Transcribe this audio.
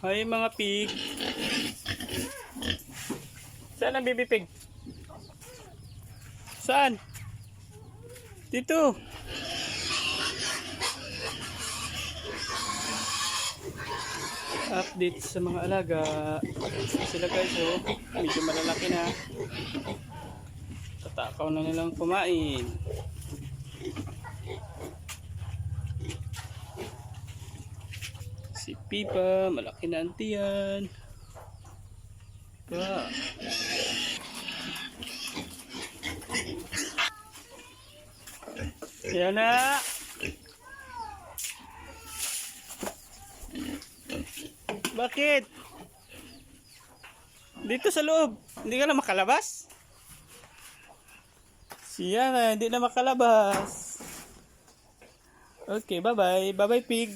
Hi mga pig. Saan ang baby pig? Saan? Dito. Update sa mga alaga. Sila guys, oh, medyo malalaki na. Tatakaw na nilang kumain. Si Pipa, malaki na ang tiyan. Pipa. Yan na. Bakit? Dito sa loob. Hindi ka na makalabas? Siya na, hindi na makalabas. Okay, bye-bye. Bye-bye, pig.